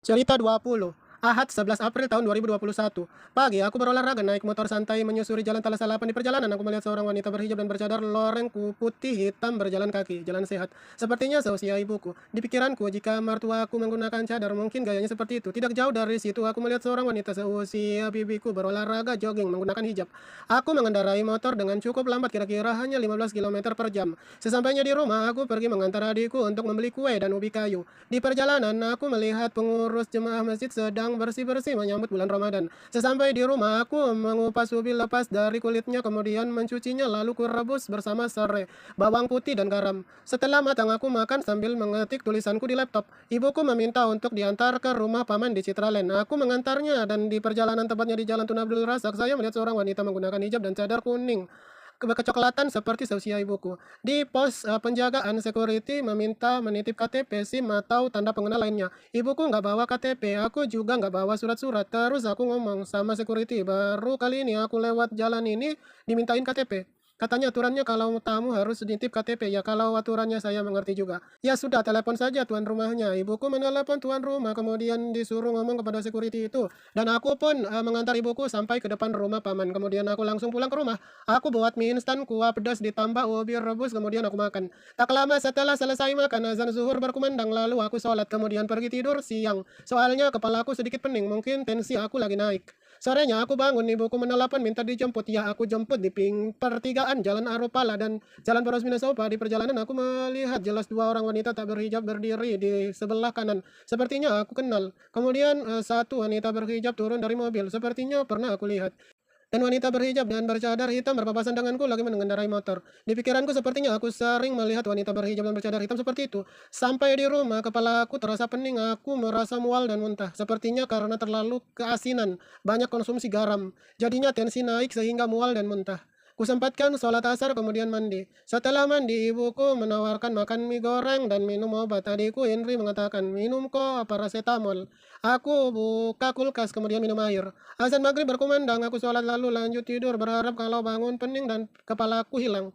Cerita 20. Ahad 11 April tahun 2021. Pagi, aku berolahraga naik motor santai menyusuri jalan Talas Salapan. Di perjalanan, aku melihat seorang wanita berhijab dan bercadar loreng putih hitam berjalan kaki, jalan sehat. Sepertinya seusia ibuku. Di pikiranku, jika mertuaku menggunakan cadar, mungkin gayanya seperti itu. Tidak jauh dari situ, aku melihat seorang wanita seusia bibiku berolahraga jogging menggunakan hijab. Aku mengendarai motor dengan cukup lambat, kira-kira hanya 15 km per jam. Sesampainya di rumah, aku pergi mengantar adikku untuk membeli kue dan ubi kayu. Di perjalanan, aku melihat pengurus jemaah masjid sedang bersih-bersih menyambut bulan Ramadan. Sesampai di rumah, aku mengupas ubi lepas dari kulitnya, kemudian mencucinya, lalu kurebus bersama serai, bawang putih, dan garam. Setelah matang, aku makan sambil mengetik tulisanku di laptop. Ibuku meminta untuk diantar ke rumah paman di Citraland. Aku mengantarnya, dan di perjalanan tepatnya di Jalan Tun Abdul Razak, saya melihat seorang wanita menggunakan hijab dan cadar kuning kecoklatan seperti seusia ibuku. Di pos penjagaan security meminta menitip KTP, SIM, atau tanda pengenal lainnya. Ibuku nggak bawa KTP, aku juga nggak bawa surat-surat. Terus aku ngomong sama security, baru kali ini aku lewat jalan ini dimintain KTP. Katanya aturannya kalau tamu harus nitip KTP. Ya kalau aturannya saya mengerti juga. Ya sudah, telepon saja tuan rumahnya. Ibuku menelepon tuan rumah, kemudian disuruh ngomong kepada security itu. Dan aku pun mengantar ibuku sampai ke depan rumah paman. Kemudian aku langsung pulang ke rumah. Aku buat mie instan, kuah pedas ditambah ubi rebus, kemudian aku makan. Tak lama setelah selesai makan, azan zuhur berkumandang, lalu aku sholat, kemudian pergi tidur siang. Soalnya kepalaku sedikit pening, mungkin tensi aku lagi naik. Sorenya aku bangun, ibuku menelepon minta dijemput. Ya aku jemput di pertigaan Jalan Aropala dan Jalan Parosmina Sopa. Di perjalanan aku melihat jelas dua orang wanita tak berhijab berdiri di sebelah kanan. Sepertinya aku kenal. Kemudian satu wanita berhijab turun dari mobil. Sepertinya pernah aku lihat. Dan wanita berhijab dan bercadar hitam berpapasan denganku lagi mengendarai motor. Di pikiranku sepertinya aku sering melihat wanita berhijab dan bercadar hitam seperti itu. Sampai di rumah, kepala aku terasa pening, aku merasa mual dan muntah. Sepertinya karena terlalu keasinan, banyak konsumsi garam. Jadinya tensi naik sehingga mual dan muntah. Kusempatkan sholat asar kemudian mandi. Setelah mandi, ibuku menawarkan makan mie goreng dan minum obat. Adikku Henry mengatakan, minum kok paracetamol. Aku buka kulkas kemudian minum air. Azan maghrib berkumandang, aku sholat lalu lanjut tidur berharap kalau bangun pening dan kepalaku hilang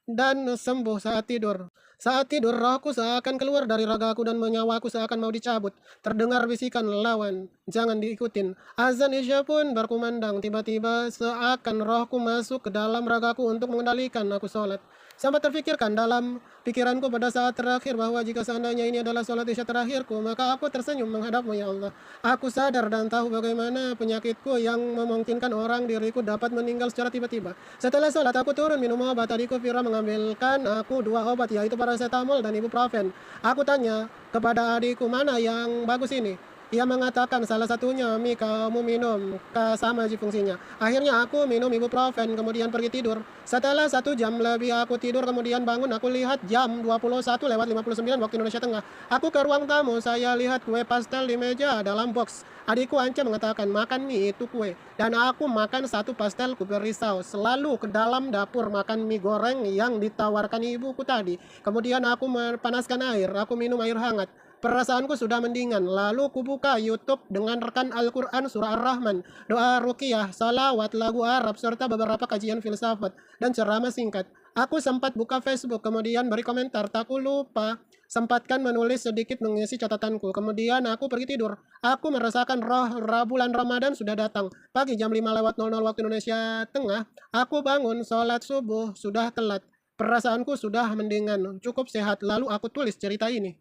dan sembuh saat tidur. Saat tidur, rohku seakan keluar dari ragaku dan nyawaku seakan mau dicabut. Terdengar bisikan lawan, jangan diikutin. Azan Isya pun berkumandang, tiba-tiba seakan rohku masuk ke dalam ragaku untuk mengendalikan aku sholat. Sampai terfikirkan dalam pikiranku pada saat terakhir bahwa jika seandainya ini adalah sholat Isya terakhirku, maka aku tersenyum menghadapmu ya Allah. Aku sadar dan tahu bagaimana penyakitku yang memungkinkan orang diriku dapat meninggal secara tiba-tiba. Setelah sholat, aku turun minum obat. Adikku Fira mengambilkan aku dua obat, yaitu paracetamol dan ibuprofen. Aku tanya kepada adikku, mana yang bagus ini? Ia mengatakan salah satunya, Mi, kamu minum, sama aja fungsinya. Akhirnya aku minum ibuprofen, kemudian pergi tidur. Setelah 1 jam lebih aku tidur, kemudian bangun, aku lihat jam 21:59 waktu Indonesia Tengah. Aku ke ruang tamu, saya lihat kue pastel di meja dalam box. Adikku Ance mengatakan, makan mie itu kue. Dan aku makan satu pastel kue risau. Selalu ke dalam dapur makan mie goreng yang ditawarkan ibuku tadi. Kemudian aku memanaskan air, aku minum air hangat. Perasaanku sudah mendingan. Lalu kubuka YouTube dengan rekan Al-Quran Surah Ar-Rahman, doa ruqyah, salawat, lagu Arab, serta beberapa kajian filsafat dan ceramah singkat. Aku sempat buka Facebook, kemudian beri komentar. Tak lupa sempatkan menulis sedikit mengisi catatanku. Kemudian aku pergi tidur. Aku merasakan bulan Ramadan sudah datang. Pagi jam 5:00 waktu Indonesia Tengah, aku bangun, sholat subuh, sudah telat. Perasaanku sudah mendingan, cukup sehat. Lalu aku tulis cerita ini.